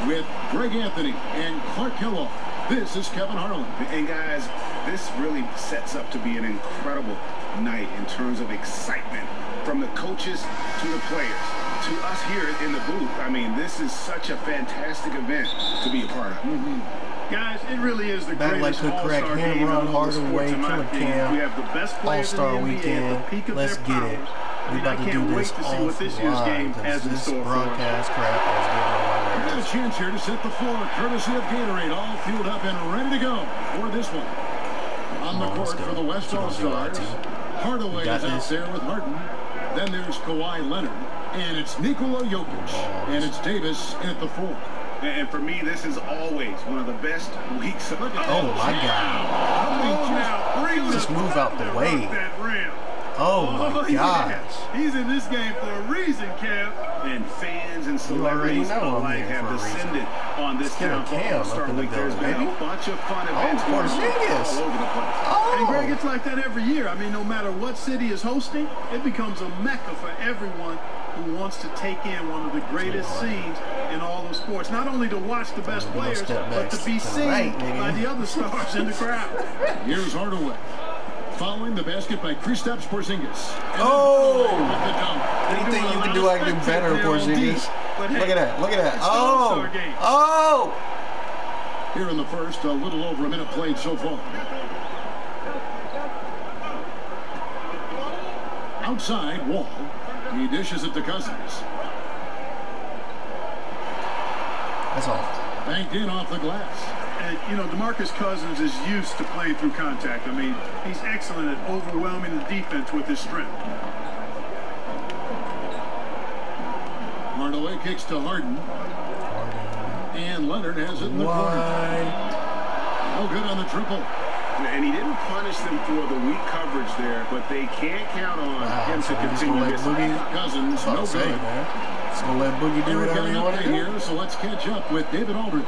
with Greg Anthony and Clark Killa. This is Kevin Harlan. And guys, this really sets up to be an incredible night in terms of excitement from the coaches to the players to us here in the booth. I mean, this is such a fantastic event to be a part of. Guys, it really is the greatest all-star game in all the sports in my opinion. We have the best players in the NBA at the peak of their powers. We about to do this offline because this broadcast crap is getting on my nerves. We got a chance here to set the floor, courtesy of Gatorade, all fueled up and ready to go for this one. On the court for the West All-Stars, Hardaway is out there with Harden. Then there's Kawhi Leonard, and it's Nikola Jokic, and it's Davis at the 4. And for me, this is always one of the best weeks of the Oh my God. Just move out the way. Oh my gosh. He's in this game for a reason, Kev. And fans and celebrities alike have descended on this town All-Star Week. There's been a bunch of fun events going on all over the place. And Greg, it's like that every year. I mean, no matter what city is hosting, it becomes a mecca for everyone who wants to take in one of the greatest scenes in all of sports. Not only to watch the best players, but to be seen by the other stars in the crowd. Here's Hardaway. Following the basket by Kristaps Porzingis. Oh! Anything you can do, I can do better, Porzingis. Look at that. Look at that. Oh! Oh! Here in the first, a little over a minute played so far. Outside, Wall. He dishes it to Cousins. That's all. Banked in off the glass. And, you know, DeMarcus Cousins is used to playing through contact. I mean, he's excellent at overwhelming the defense with his strength. Hardaway kicks to Harden. And Leonard has it in the corner. No good on the triple. And he didn't punish them for the weak coverage there, but they can't count on him to continue this. Cousins, no good. So let Boogie do whatever you want to do here, so let's catch up with David Aldridge.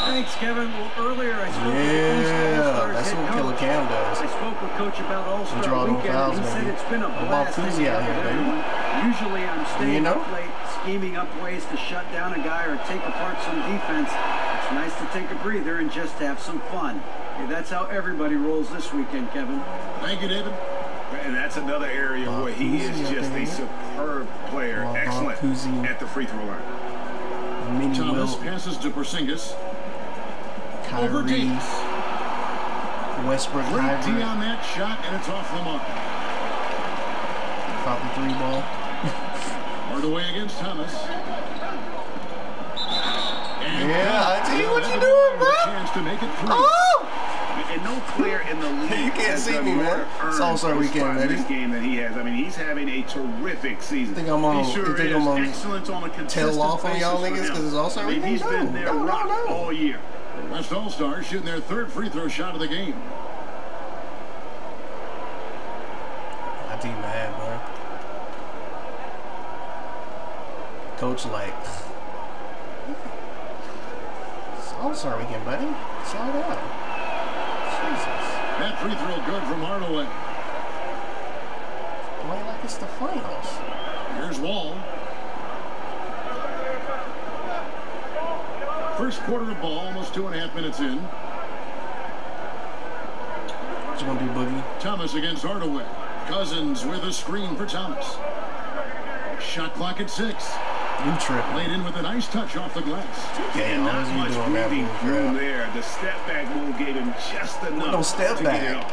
Thanks, Kevin. Well, earlier I spoke with that's what Killa Cam does. I spoke with Coach about All-Star Weekend. He said it's been a blast. Koozie out here, baby. Usually I'm staying up late, scheming up ways to shut down a guy or take apart some defense. It's nice to take a breather and just have some fun. Hey, that's how everybody rolls this weekend, Kevin. Thank you, David. And that's another area where he is just a superb player. Excellent at the free throw line. Thomas passes to Porzingis. Over Davis. Westbrook Great D on that shot, and it's off the mark. Caught the 3 ball. Hardaway against Thomas. And I see what you doing, bro. Chance to make it through. Oh! And no player in the league you can't see me, man. It's All-Star Weekend, baby. This game that he has. I mean, he's having a terrific season. Think I'm on. Excellence on a consistent tail off on y'all niggas because it's All-Star Weekend. He's been there all year. West All-Stars shooting their 3rd free throw shot of the game. I be mad, bro. Coach like, it's All-Star Weekend, buddy. Slow down. Jesus. That free throw good from Hardaway. Play like it's the finals. Here's Wall. First quarter of ball, almost 2.5 minutes in. What you want to do, Boogie? Thomas against Hardaway. Cousins with a screen for Thomas. Shot clock at 6. You tripping. Laid in with a nice touch off the glass. And not much breathing room there. The step back move gave him just enough. No step back.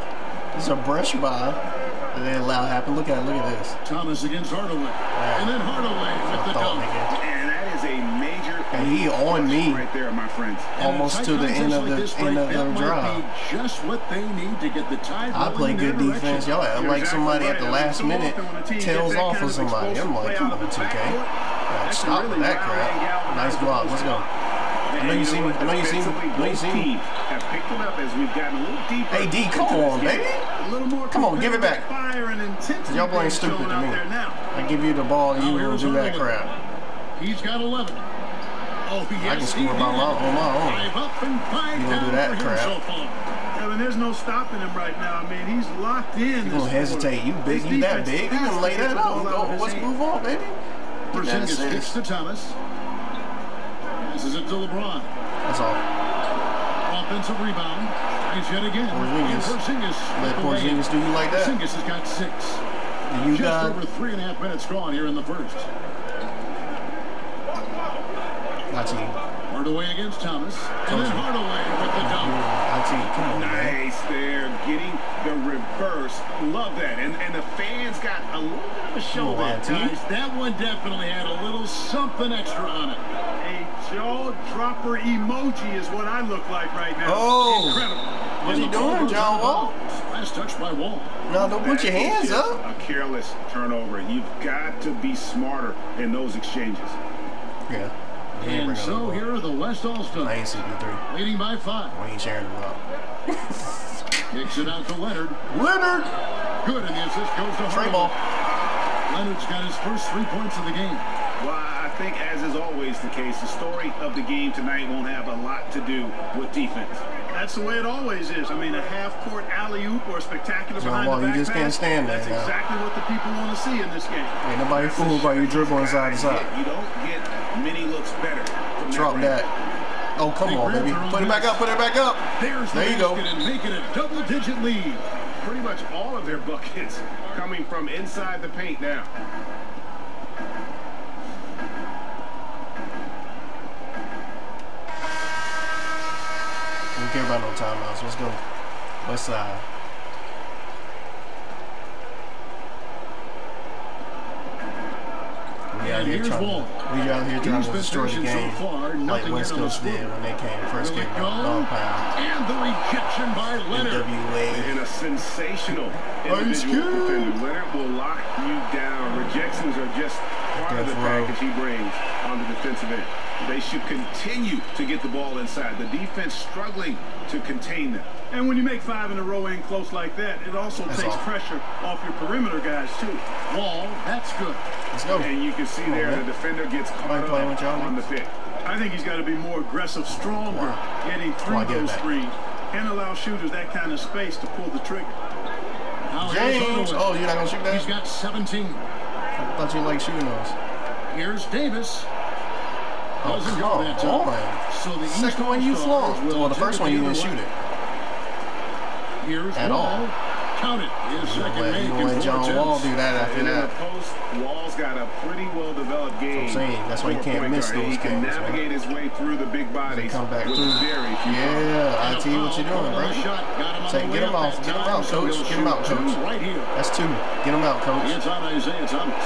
This is a brush by that they allow happen. Look at this. Thomas against Hardaway. And then Hardaway with the dunk. And that is a major and he on me right there, my friends. Almost to the end of the drive. Just what they need to get the tide. I play good defense. Y'all act like somebody at the last minute tails off of somebody. I'm like, come on, 2K. Stop that crap. Nice block. Let's go. I know you see me. I know you see me. I know you see me. Have picked it up as we've gotten a little deeper. Hey, D, come on, baby. Come on, give it back. Y'all playing stupid to me. I give you the ball, you will do that crap. He's got 11. Oh, I can score on my own. You don't do that crap. Kevin, there's no stopping him right now. I mean, he's locked in. You gonna hesitate? You big? You that big? You gonna lay that out? Let's move on, baby. Porzingis kicks to Thomas. Passes it it to LeBron. That's all. Offensive rebound. Tries yet again. Porzingis. Let Porzingis do you like that? Porzingis has got 6. You Just got over 3.5 minutes gone here in the first. Hardaway against Thomas. And then Hardaway with the dunk. Come on, nice there. Getting the reverse. Love that. And the fans got a little bit of a show there. Guys, that one definitely had a little something extra on it. A jaw-dropper emoji is what I look like right now. Oh. Incredible. What's he doing, John Wall? Last touch by Wall. No, don't put your hands up. A careless turnover. You've got to be smarter in those exchanges. Yeah. And so here are the West All-Stars. I ain't CP3. Leading by 5. We ain't sharing them out. Kicks it out to Leonard. Leonard! Good, and the assist goes to Hardaway. Leonard's got his first 3 points of the game. Well, I think, as is always the case, the story of the game tonight won't have a lot to do with defense. That's the way it always is. I mean, a half-court alley-oop or a spectacular behind-the-back you just can't stand that. That's exactly what the people want to see in this game. Ain't nobody fooled by you dribbling side to side. You don't get many looks better. Drop that. Oh, come on, baby. Put it back up. Put it back up. There you go. And make it a double-digit lead. Pretty much all of their buckets coming from inside the paint now. Don't care about no timeouts. Let's go. West side. We out here trying to destroy the game like West Coast did when they first came out. Dog pound. And the rejection by Leonard. NWA. And a sensational individual defender. Leonard will lock you down. Rejections are just part of the package he brings on the defensive end. They should continue to get the ball inside. The defense struggling to contain them. And when you make 5 in a row in close like that, it also takes pressure off your perimeter guys, too. Wall, that's good. Let's go. And you can see there the defender gets caught up on the pick. I think he's got to be more aggressive, stronger, getting through those screens. Can't allow shooters that kind of space to pull the trigger. James. Oh, you're not going to shoot that? He's got 17. I thought you liked shooting those. Here's Davis. Oh, come on. So the second one you flung. Well, the first one you didn't shoot it. Here's Wall. Count it. His second make. You let John Wall do that after that. Wall's got a pretty well-developed game. I'm saying that's why you can't miss those games. He can navigate his way through the big bodies. Come back through. Yeah, I see what you're doing, bro. Say, get him out. Get him out, coach. Get him out, coach. That's 2. Get him out, coach. It's on Isaiah Thomas.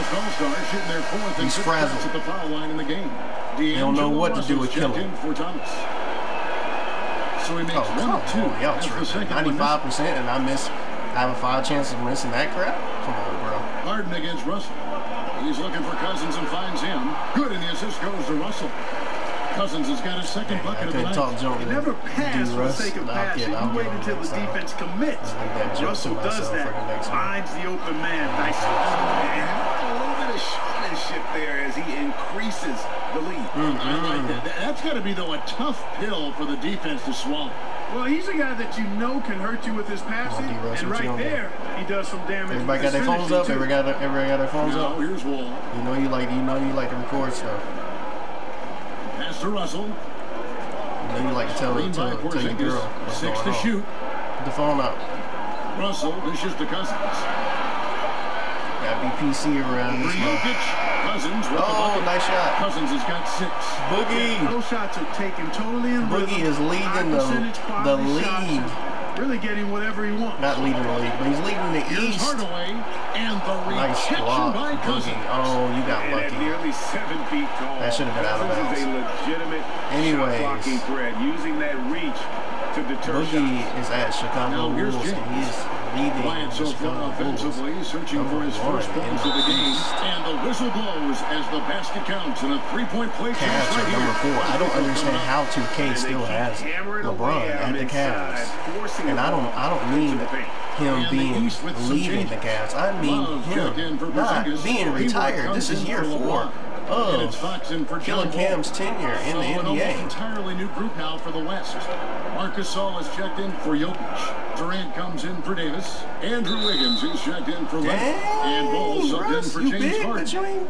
All-Stars shooting their 4th and 6th shots at the foul line in the game. They don't know what to do with Killa. So he makes 1 of 2. Y'all tripping. 95% and I have a 5 chance of missing that crap? Come on, bro. Harden against Russell. He's looking for Cousins and finds him. Good, and the assist goes to Russell. Cousins has got his second bucket of the night. He never passed for the sake of passing. You wait until the defense commits. Russell does that. Finds the open man. Nice. Showmanship there as he increases the lead. That's got to be, though, a tough pill for the defense to swallow. Well, he's a guy that you know can hurt you with his passing, and right there, he does some damage. Everybody got their phones up. Everybody got their phones up. Here's Wall. You know you like to record stuff. Pass to Russell. You know you like to tell your girl what's 6 to going shoot. Put the phone out. Russell dishes to Cousins. Gotta be PC around this one. Cousins with the nice shot. Cousins has got 6. Boogie. Those shots are taken totally in rhythm. Boogie is leading the league. Really getting whatever he wants. Not leading the league, but he's leading the East. Hardaway and the rejection by Cousins. Oh, you got lucky. Nearly 7 feet tall. That should have been out of bounds. This is a legitimate shot blocking threat, using that reach to deter Boogie is at Chicago Bulls, and he's leading the Chicago Bulls. Searching for his first points of the game, and the whistle blows as the basket counts in a 3-point play. Cavs are number 4. I don't understand how 2K still has LeBron at the Cavs, and I don't mean him being leaving the Cavs. I mean him not being retired. This is year 4 of Killa Cam's tenure in the NBA. An entirely new group now for the West. Marcus Gasol is checked in for Jokic. Durant comes in for Davis. Andrew Wiggins is checked in for Leonard. And Ball subbed in for James Harden.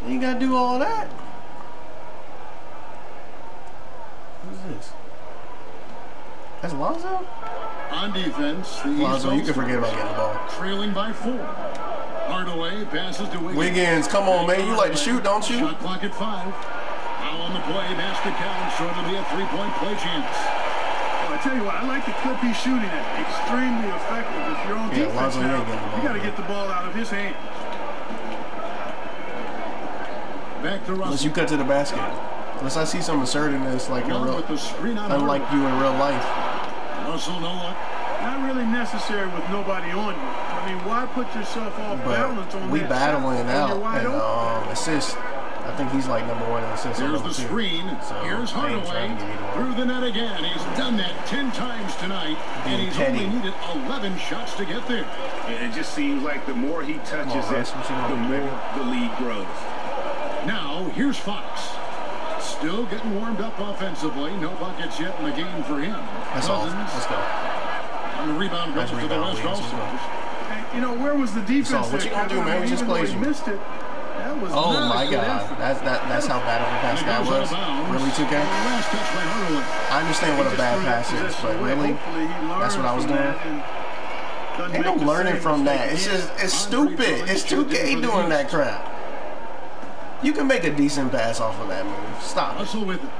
You ain't gotta do all that. this? That's Lonzo? On defense, the Lonzo, you can forget about getting the ball. Trailing by 4. Hardaway passes to Wiggins. Wiggins, come on, man. You like to shoot, don't you? Shot clock at 5. Foul on the play. Basket count. Sure to be a 3-point play chance. Well, I tell you what, I like the clip he's shooting at. Extremely effective. If you're on defense now, you got to get the ball out of his hand. Back to Russell. Unless you cut to the basket. Unless I see some assertiveness like in real, unlike you in real life. Russell, no luck. Not really necessary with nobody on you. I mean, why put yourself off balance on we that battling shot out and assists. I think he's like number 1 in assists. Here's the screen. So here's Hardaway through the net again. He's done that 10 times tonight, and he's only needed 11 shots to get there. It just seems like the more he touches it, the more the lead grows. Now, here's Fox. Still getting warmed up offensively. No buckets yet in the game for him. That's all. Let's go. On the rebound goes to the West All-Stars. You know, where was the defense? What you gonna do, man? We just played you. Missed it. That was my God. That's how bad of a pass that was. Really, 2K? I understand what a bad pass is, but really? That's what I was doing? Ain't no learning from that. It's just, it's stupid. It's 2K doing that crap. You can make a decent pass off of that move. Stop. Hustle with it.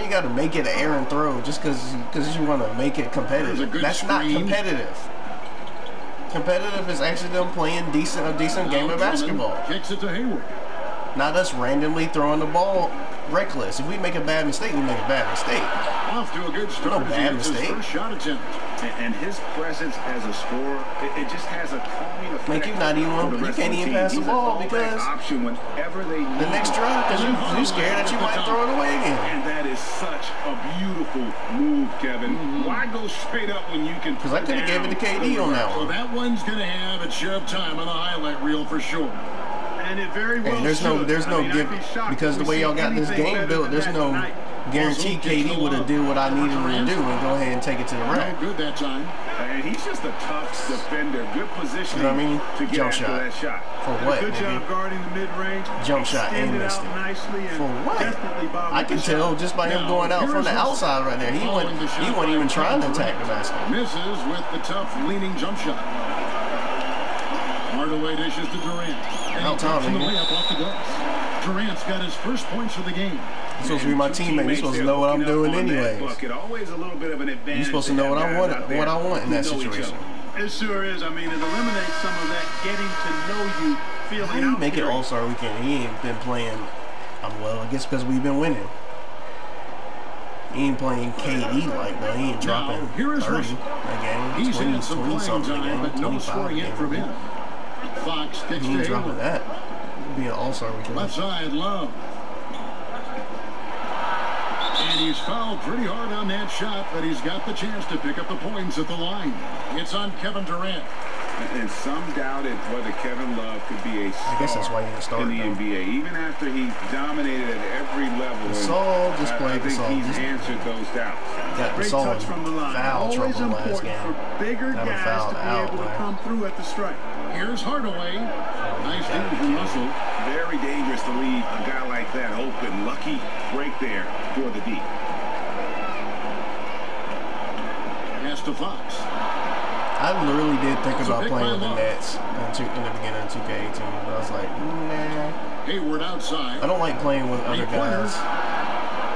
You got to make it an air and throw just because you want to make it competitive. That's not competitive. Competitive is actually them playing a decent game of basketball. Kicks it to Hayward. Not us randomly throwing the ball reckless. If we make a bad mistake, we make a bad mistake. Off to a good start. No bad mistake. First shot attempt. And his presence as a scorer, it just has a calming effect. Make you not even you can't even pass the ball because option whenever they the next drive because you're scared that you might throw it away again. And that is such a beautiful move, Kevin. Why go straight up when you can? Because I could have gave it to KD on that one. So that one's gonna have its share of time on the highlight reel for sure. And it very well there's no give because the way y'all got this game built, there's no guarantee KD would have did what I needed him to do and go ahead and take it to the rack. Good that time. And he's just a tough defender. Good positioning. You know what I mean? To get Jump after shot. That shot. For what? Good job guarding the mid-range. Jump shot and missed it. For what? I can tell just by him going out from the outside right there. He wasn't even trying to attack the basket. Misses with the tough leaning jump shot. Hardaway dishes to Durant. And he drops in the layup off the glass. Durant's got his first points for the game. You're supposed to be my teammate. You're supposed to know what I'm doing anyways. You're supposed to know what I want in that situation. It sure is. I mean, it eliminates some of that getting to know you feeling. How do you make it All-Star weekend? He ain't been playing. Well, I guess because we've been winning. He ain't playing KD like though. He ain't dropping 30 a game. He's had some playing time, but no scoring yet from him. Fox kicks to dropping that. It'll be an All-Star weekend. Left side, Love. And he's fouled pretty hard on that shot, but he's got the chance to pick up the points at the line. It's on Kevin Durant. And some doubted whether Kevin Love could be a star I guess that's why he started in the NBA. Even after he dominated at every level. Gasol just played Gasol. He's answered those doubts. Got Gasol in foul trouble last game. For bigger guys to be able to come through at the strike. Here's Hardaway. Nice deal from Russell. Very dangerous to leave a guy like that open. Lucky break there for the D. Pass to Fox. I literally did think about playing with the Nets in the beginning of 2K18, but I was like, nah. Hayward outside. I don't like playing with other guys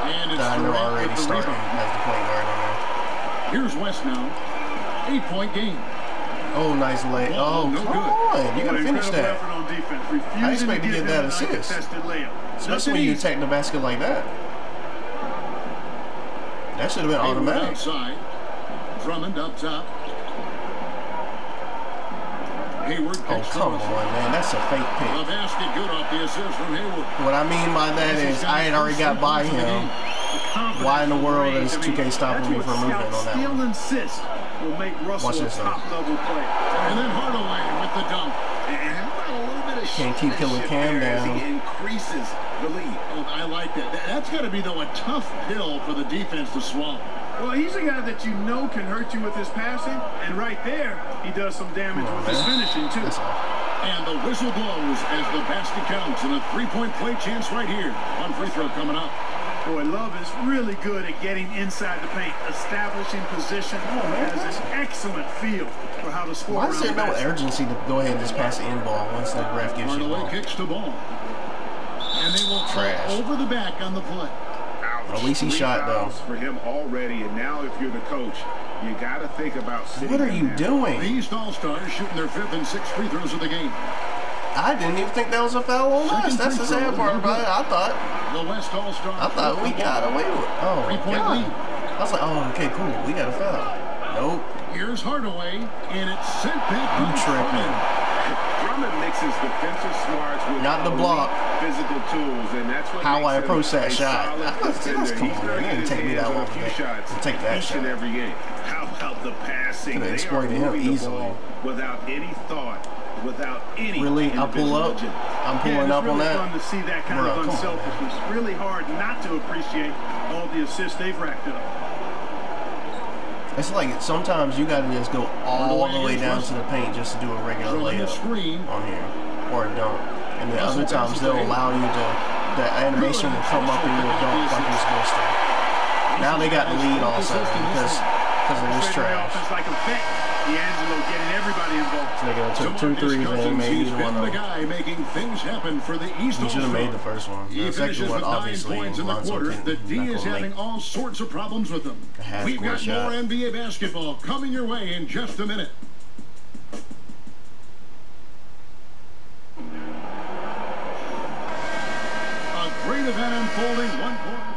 and that I know already starting as the point guard on there. Here's West now. 8-point game. Oh, nice lay. Oh, no come on. You got to finish that. I expect to get that assist. Especially when you attack the basket like that. That should have been automatic. Outside. Drummond up top. Hayward oh, come on, man. That's a fake pick. The basket good off the assist from Hayward. What I mean by that is I had already got by him. Why in the world is 2K stopping me from moving on that one? Insist will make Russell Watch this, a top-level player. And then Hardaway with the dunk. And how about a little bit of can't keep Killa Cam down. He increases the lead. Oh, I like that. That's got to be, though, a tough pill for the defense to swallow. Well, he's a guy that you know can hurt you with his passing, and right there, he does some damage with his finishing, too. And the whistle blows as the basket counts, and a three-point play chance right here. One free throw coming up. Boy, Love is really good at getting inside the paint, establishing position, has an excellent feel for how to score. Why is there no urgency to go ahead and just pass the in ball once the ref gives you the ball? Kicks the ball. And they will trash over the back on the play. At least he shot, though. For him already, and now if you're the coach, you got to think about sitting. What are you doing? The East All-Stars shooting their 5th and 6th free throws of the game. I didn't even think that was a foul on us. That's the sad part about it. I thought we got away with it. Oh, God. I was like, oh, okay, cool. We got a foul. Nope. Here's Hardaway, and it's sent back. I'm tripping. Drummond mixes defensive smarts with not the block. Physical tools, and that's what how I approach that shot. That's cool. You didn't take me that long to take that shot. Every game. How about the passing? Could have exploited him easily. Without any thought. Without any really, I pull up. I'm pulling up on that. It's really fun to see that kind of unselfishness. Really hard not to appreciate all the assists they've racked up. It's like sometimes you got to just go all the way down to the paint just to do a regular layup on here or a dunk. And then other times they'll allow you to, the animation will come up and you'll dunk like you're supposed to. Now they got the lead all of a sudden because of this trash. D'Angelo getting everybody involved. So they took 2 threes and made either one of them. Making things happen for the East. He should have made the first one. The second one obviously in the quarter. The D is having all sorts of problems with them. We've got more NBA basketball coming your way in just a minute. A great event unfolding. 1 point.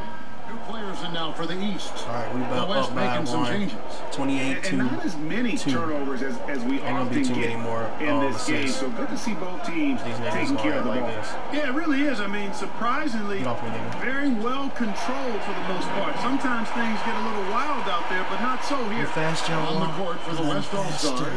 Players in now for the East. All right, we about up by making some changes. 28 and not as many turnovers as we often get in this game. So good to see both teams taking care of the ball. Yeah, it really is. I mean, surprisingly, very well controlled for the most part. Sometimes things get a little wild out there, but not so here. Fast on the court for the West All-Stars.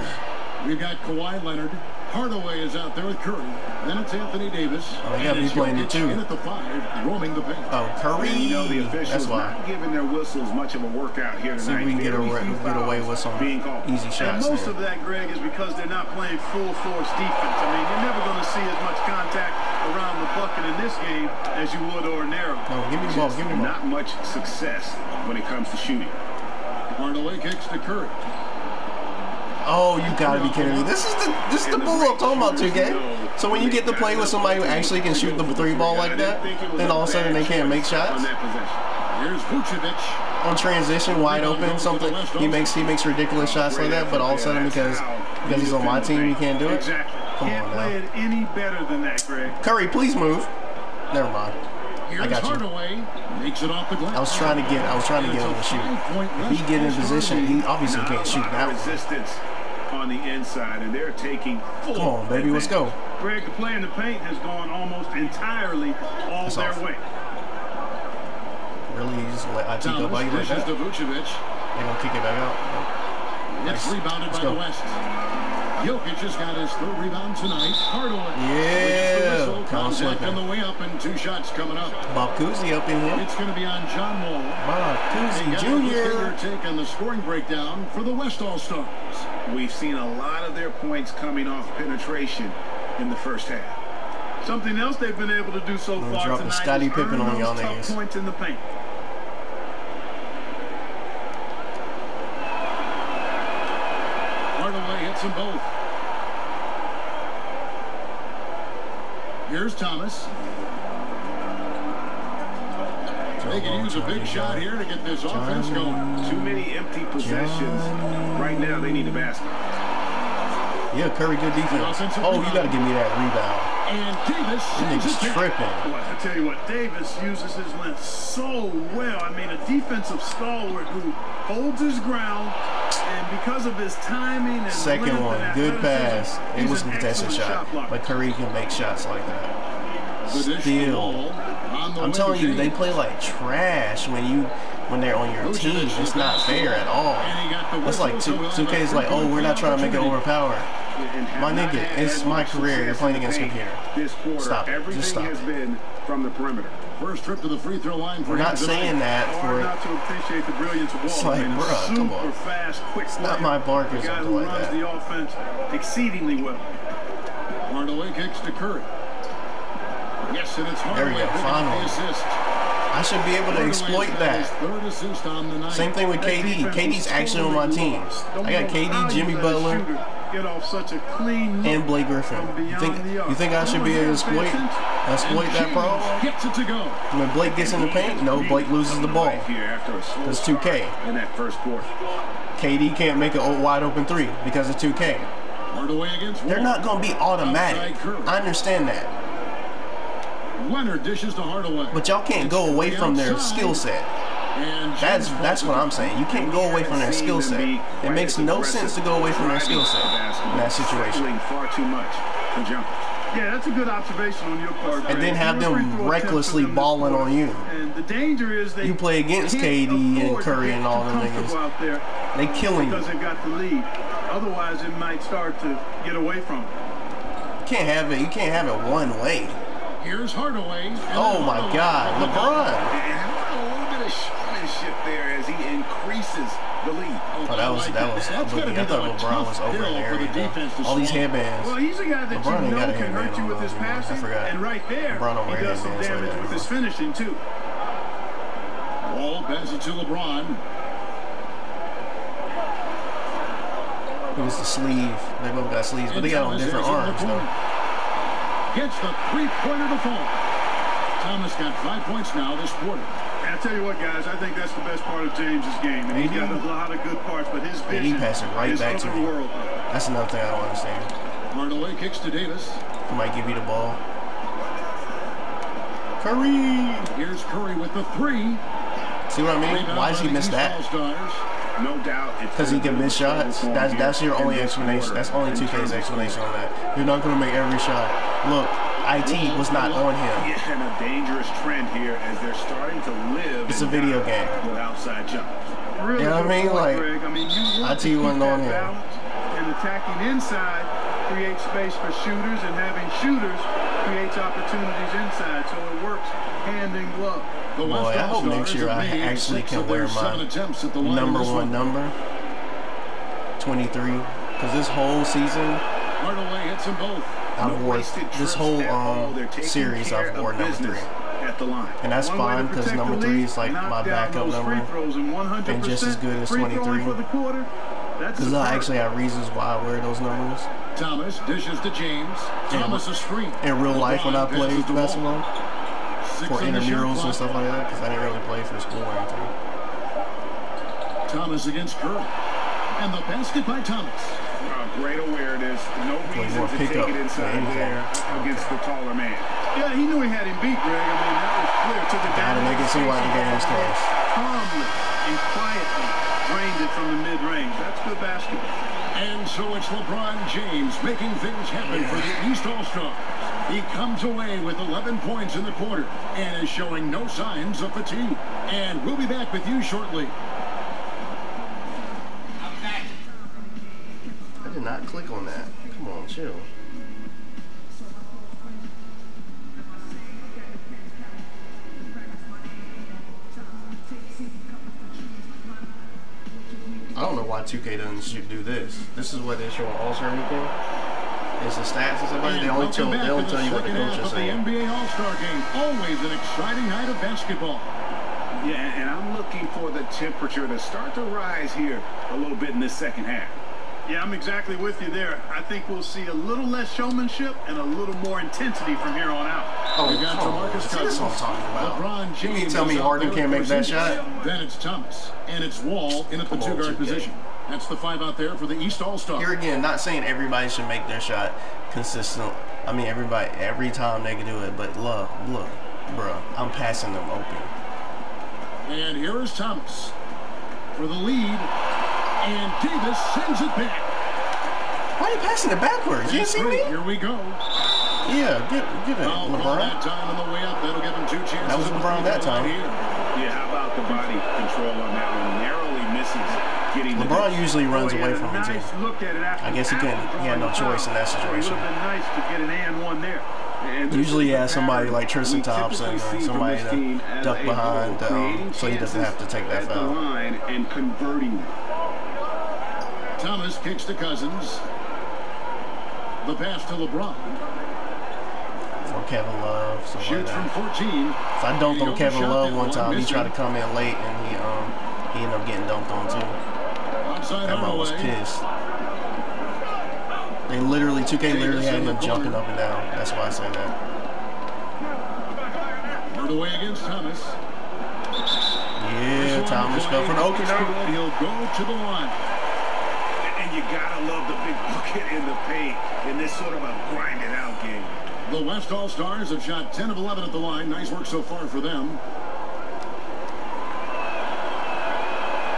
We've got Kawhi Leonard. Hardaway is out there with Curry. Then it's Anthony Davis. Oh, they got to be playing it too. In at the 5, roaming the paint. Oh, Curry. You know the officials not giving their whistles much of a workout here tonight. See if we can get away with some easy shots. And most of that, Greg, is because they're not playing full force defense. I mean, you're never going to see as much contact around the bucket in this game as you would ordinarily. No, give me the ball. Give me the ball. Not much success when it comes to shooting. Hardaway kicks to Curry. Oh, you gotta be kidding me! This is the bull I'm talking about, 2K. So when you get to play with somebody who actually can shoot the 3-ball like that, then all of a sudden they can't make shots. Here's Vucevic on transition, wide open, something he makes ridiculous shots like that. But all of a sudden because he's on my team, he can't do it. Exactly. Can't play it any better than that, Greg. Curry, please move. Never mind. I got you. Makes it off the glass. I was trying to get him to shoot. If he get in position, he obviously can't shoot that resistance on the inside, and they're taking full. Come on, baby, let's go. Greg, the play in the paint has gone almost entirely all their way. Really, you just let IT go by you like that? They're gonna kick it back out. It's rebounded by the West. Jokic has got his 3rd rebound tonight. Hardaway. Yeah. Contact on the way up and 2 shots coming up. Bob Cousy up in here. It's going to be on John Wall. Bob Cousy Jr. Take on the scoring breakdown for the West All-Stars. We've seen a lot of their points coming off penetration in the first half. Something else they've been able to do so far tonight is Scottie Pippen on y'all niggas. Points in the paint. Hits them both. Here's Thomas. They can use a big shot here to get this offense going. Too many empty possessions. Right now, they need a basket. Yeah, Curry, good defense. Oh, you got to give me that rebound. And Davis is tripping. Boy, I tell you what, Davis uses his length so well. I mean, a defensive stalwart who holds his ground, and because of his timing and second one, good pass. It was a contested shot, but Curry can make shots like that. Still, I'm telling you, they play like trash when they're on your team. It's not fair at all. It's like 2K is like, oh, we're not trying to make it overpowered. My nigga, it's my career. You're playing against computer. Stop it. Just stop it. From the perimeter. First trip to the free throw line. We're not saying that for. Not to appreciate the brilliance of Wall. It's like, bruh, come on. Fast, quick it's not my bark or something like that. The offense exceedingly well. Hardaway kicks to Curry. Yes, and it's Hardaway. There we go. Finally. The assist. I I should be able to exploit that. Same thing with KD. KD's actually on my team. I got KD, Jimmy Butler, get off such a clean and Blake Griffin. You think I should be able to exploit that problem? When Blake gets in the paint, no, Blake loses the ball. That's 2K. In that first quarter. KD can't make a wide open 3 because of 2K. They're not going to be automatic. I understand that. Leonard dishes to Hardaway. But y'all can't go away from their skill set. That's what I'm saying. You can't go away from their skill set. It makes no sense to go away from their skill set in that situation. Far too much for jumpers. Yeah, that's a good observation on your part. And then have them recklessly balling on you. And the danger is you play against KD and Curry and all them niggas. They killing you. Because they've got the lead. Otherwise, it might start to get away from it. You can't have it. You can't have it one way. Here's Hardaway. Oh my God, LeBron. And a little bit of showmanship there as he increases the lead. Oh, that was. I thought LeBron was over in the area. All these headbands. Well, he's a guy that LeBron you know can hurt you with his passing. I forgot. And right there, he does some damage with his finishing too. Ball passes to LeBron. It was the sleeve. They both got sleeves, but they got on different arms though. Gets the three-pointer to fall. Thomas got 5 points now this quarter. And I tell you what, guys, I think that's the best part of James's game. And he's got a lot of good parts, but his vision passed it right back to me. That's another thing I don't understand. Hardaway kicks to Davis. He might give you the ball. Curry. Here's Curry with the 3. See what I mean? Why does he miss that? No doubt. Because he can miss shots. That's your only explanation. That's only 2K's explanation on that. You're not going to make every shot. Look, IT was not on him. Yeah, and a dangerous trend here as they're starting to live. It's a video game. With outside jumpers. Really, you know what I mean? Like, IT wasn't on him. And attacking inside creates space for shooters, and having shooters creates opportunities inside. So it works hand in glove. Boy, I hope next year I actually can wear my #1 number, 23, because this whole season, I've worn this whole series. I've worn number 3, and that's fine because number 3 is like my backup number, and just as good as 23. Because I actually have reasons why I wear those numbers. Thomas dishes to James. Thomas a screen. In real life, when I played basketball. For intramurals and stuff like that, because I didn't really play for school or anything. Thomas against Curry. And the basket by Thomas. Great awareness. No reason to take it inside there against the taller man. Yeah, he knew he had him beat, Greg. I mean, that was clear. Took it down. Gotta make it seem like the game was close. Calmly and quietly drained it from the mid-range. That's good basketball. And so it's LeBron James making things happen for the East All-Stars. He comes away with 11 points in the quarter and is showing no signs of fatigue. And we'll be back with you shortly. I did not click on that. Come on, chill. I don't know why 2K doesn't do this. This is what they show on All-Star Weekend. It's the stats and stuff like that. They only tell you what the coach is saying. The NBA All-Star Game, always an exciting night of basketball. Yeah, and I'm looking for the temperature to start to rise here a little bit in this second half. Yeah, I'm exactly with you there. I think we'll see a little less showmanship and a little more intensity from here on out. Oh, we got DeMarcus Cousins. That's what I'm talking about. LeBron James. You tell me Harden can't make that shot? Then it's Thomas, and it's Wall in at the two-guard position. That's the 5 out there for the East All-Star. Here again, not saying everybody should make their shot consistent. I mean, every time they can do it, but look, bro, I'm passing them open. And here is Thomas for the lead, and Davis sends it back. Why are you passing it backwards? You see me? Here we go. Yeah, get it, LeBron. That time on the way up, that'll give him 2 chances. That was LeBron that time. Yeah, how about the body control on that one? Narrowly misses. LeBron usually runs away from me too. I guess he had no choice in that situation. It would have been nice to get an and one there. Usually he has somebody like Tristan Thompson or somebody to duck behind so he doesn't have to take that foul. And converting. Thomas kicks to Cousins. The pass to LeBron. Or Kevin Love, something Shoots like from that. 14. So I dunked on Kevin Love one time. He tried to missing. come in late, and he ended up getting dunked on too. Outside Everyone was Hardaway. pissed. They literally, 2K literally had him jumping up and down. That's why I say that. Hardaway against Thomas. Yeah, Thomas fell for the opener. He'll go to the line. And you gotta love the big bucket in the paint in this sort of a grinded out game. The West All-Stars have shot 10 of 11 at the line. Nice work so far for them.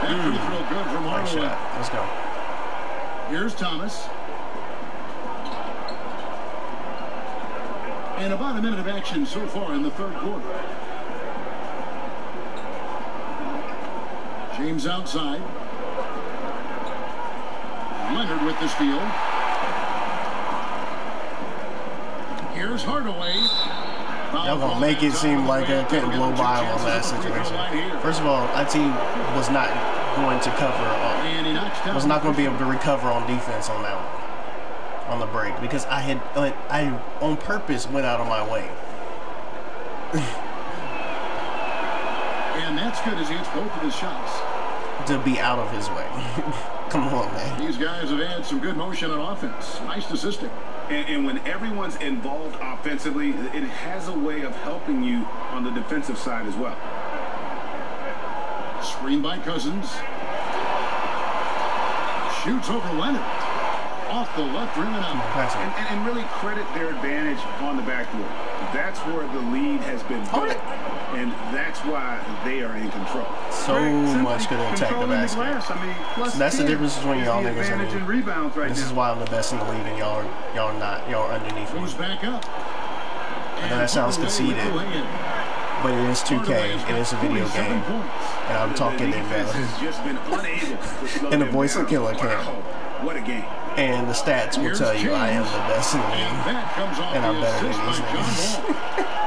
That free throw good from Nice Hardaway. shot. Let's go. Here's Thomas. And about a minute of action so far in the third quarter. James outside. Leonard with the steal. Here's Hardaway. Y'all gonna make it seem like I couldn't blow by him on that situation. First of all, IT was not going to cover was not going to be able to recover on defense on that one, on the break, because I on purpose went out of my way. And that's good as he hits both of his shots. To be out of his way. Come on, man. These guys have had some good motion on offense. Nice assisting. And when everyone's involved offensively, it has a way of helping you on the defensive side as well. Screen by Cousins. Shoots over Leonard. Off the left rim and out. And really credit their advantage on the backboard. That's where the lead has been built. And that's why they are in control. So much could attack the basket. So that's the difference between y'all niggas and me. This is why I'm the best in the league and y'all not. Y'all are underneath me. Goes back up. I know that sounds conceited, but it is 2K, and it's a video game, and I'm talking in better. And the voice of Killa can. What a game. And the stats will tell you I am the best in the league, and I'm better than these niggas.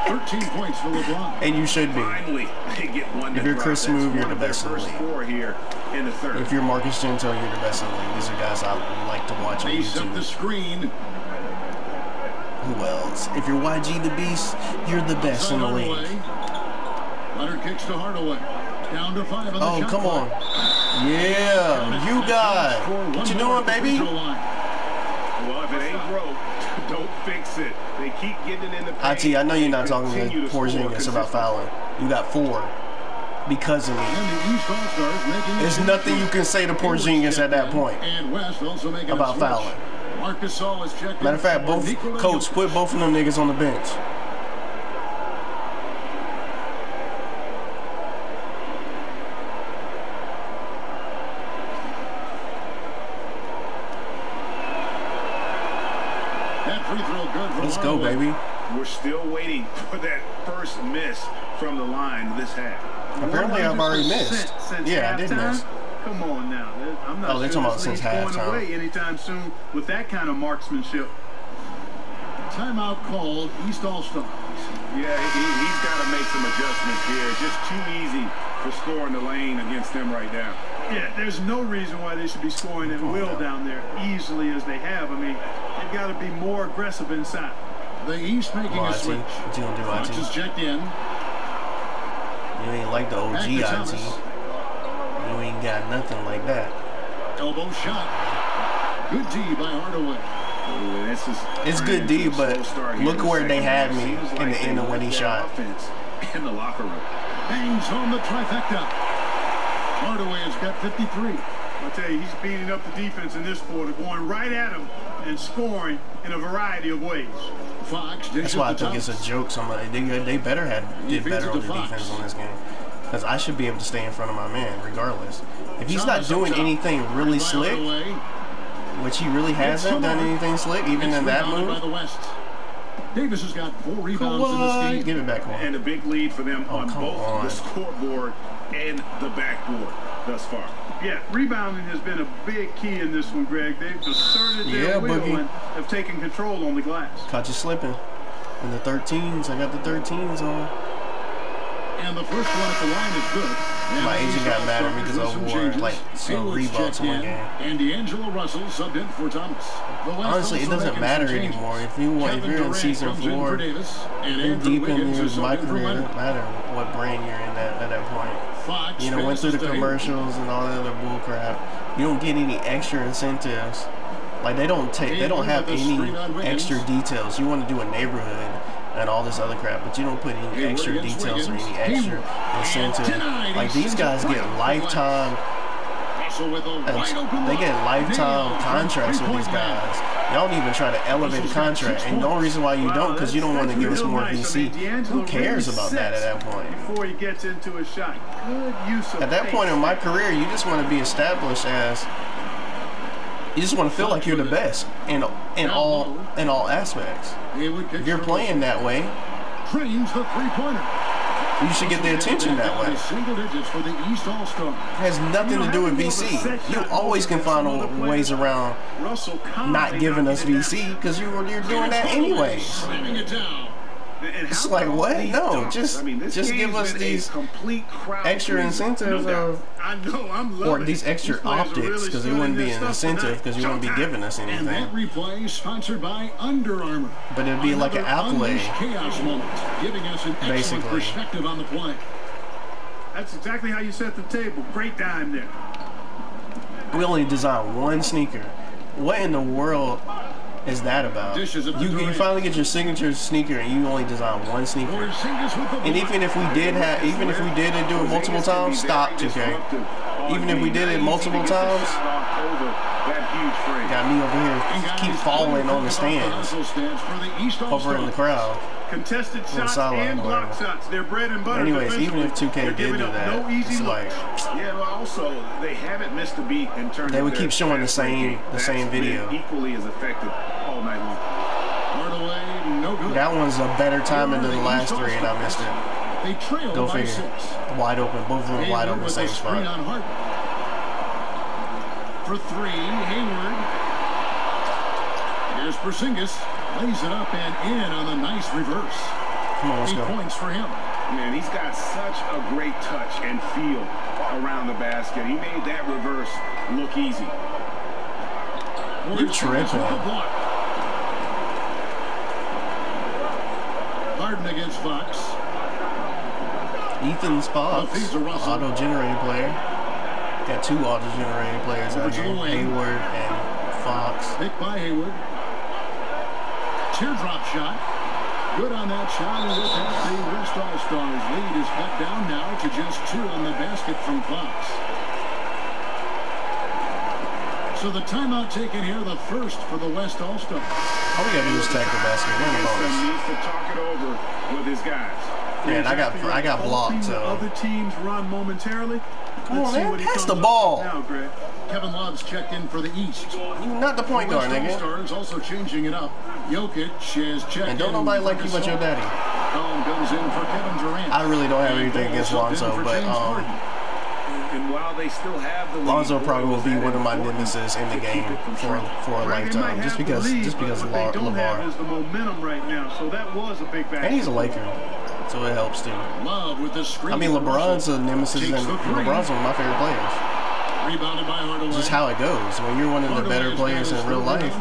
13 points for LeBron. And you should be. Finally, they get one. If you're Chris Smoove, you're the best in the league. If you're Marcus Gento, you're the best in the league. These are guys I like to watch on They set the YouTube. screen. Who else? If you're YG the Beast, you're the best in the league. Leonard kicks to Hardaway. Down to 5 on the Oh, shot come clock. on. Yeah, you got. What you doing, baby? Well, if it ain't broke, don't fix it. They keep getting it in the paint. IT, I know you're not talking to Porzingis about fouling. You got 4 because of me. There's nothing you can say to Porzingis at that point about fouling. Matter of fact, coach, put both of them niggas on the bench. Let's go, baby. We're still waiting for that first miss from the line this half. Apparently, I've already missed. Yeah, I did miss. Come on now. I'm not they're sure talking about this since league's going halftime. away anytime soon with that kind of marksmanship. Timeout called. East All-Stars. Yeah, he's got to make some adjustments here. It's just too easy for scoring the lane against them right now. Yeah, there's no reason why they should be scoring at will down there easily as they have. I mean, they've got to be more aggressive inside. The East making a switch. What you gonna do, Fox is IT? checked in. You ain't like the OG Back to IT. Thomas. You ain't got nothing like that. Elbow shot. Good D by Hardaway. It's good D, but look where they had me in the end of when he shot. In the locker room. Bangs home the trifecta. Hardaway has got 53. I'll tell you, he's beating up the defense in this quarter, going right at him and scoring in a variety of ways. Fox. That's why I think it's a joke. They better did better on the defense on this game, because I should be able to stay in front of my man regardless. If he's not doing anything really slick, which he really hasn't done anything slick, even in that move. Davis has got 4 rebounds in this game. Give it back, man. And a big lead for them on both the scoreboard and the backboard thus far. Yeah, rebounding has been a big key in this one, Greg. They've asserted their will and have taken control on the glass. Caught you slipping. In the 13s, I got the 13s on. And the first one at the line is good. My agent got mad at me because I wore like some Reeboks in one game. And D'Angelo Russell subbed in for Thomas. Honestly, it doesn't matter anymore. If you're in season 4, you're deep in my career. It doesn't matter what brand you're in at that point. You know, went through the commercials and all that other bull crap. You don't get any extra incentives. Like they don't have any extra details. You want to do a neighborhood and all this other crap, but you don't put any extra details or any extra incentive. Like these guys get lifetime. They get lifetime contracts with these guys. Y'all don't even try to elevate a contract, and the only reason why you don't, because you don't want to give us more VC. Who cares about that at that point? Before he gets into a shot, good use of at that point in my career, you just want to be established as. You just want to feel like you're the best in all aspects. If you're playing that way, you should get the attention that way. It has nothing to do with VC. You always can find ways around not giving us VC because you're doing that anyways. It's like, what? No, just give us these extra incentives or these extra optics, because it wouldn't be an incentive because you wouldn't be giving us anything. And that replay sponsored by Under Armour. But it'd be like an accolade, chaos moment, giving us an excellent perspective on the play. That's exactly how you set the table. Great dime there. We only designed one sneaker. What in the world is that about? You finally get your signature sneaker and you only design one sneaker. And even if we did do it multiple times, stop, 2K. Even if we did it multiple times, got me over here keep falling on the stands over in the crowd. Contested shots and block shots. They're bread and butter. Anyways, even if 2K did do that, it's like, yeah, but also they haven't missed a beat in terms. They would keep showing the same video. Equally as effective all night long. Hardaway, no good. That one's a better timing than the last 3, and I missed it. Go figure. Wide open, both of them wide open, same spot. For 3, Hayward. Here's Porzingis. Lays it up and in on the nice reverse. Come on, let's go. 8 points for him. Man, he's got such a great touch and feel around the basket. He made that reverse look easy. You're tripping. Harden against Fox. Ethan Fox, auto-generated player. Got 2 auto-generated players out here, Hayward and Fox. Picked by Hayward. Teardrop shot. Good on that shot, and with that, the West All-Stars lead is cut down now to just 2 on the basket from Fox. So the timeout taken here, the first for the West All-Stars. All we gotta do is attack the basket. We're in the bonus. He needs to talk it over with his guys. Man, I got blocked. So other teams run momentarily. Come on, man, pass the ball. Now, Greg. Kevin Love's checked in for the East. You're not the point guard, nigga. Stars also changing it up. Jokic has checked in. And don't nobody like you but your daddy. Colin goes in for Kevin Durant. I really don't have anything against Lonzo, but and while they still have the Lonzo probably will be one of my nemesis in the game for a lifetime, just because LeVar. Is the momentum right now, so that was a big factor. And he's a Laker, so it helps too. Love with the screen. I mean, LeBron's a nemesis, and LeBron's one of my favorite players. Rebounded by Hardaway. Just how it goes. When you're one of the better players in real life,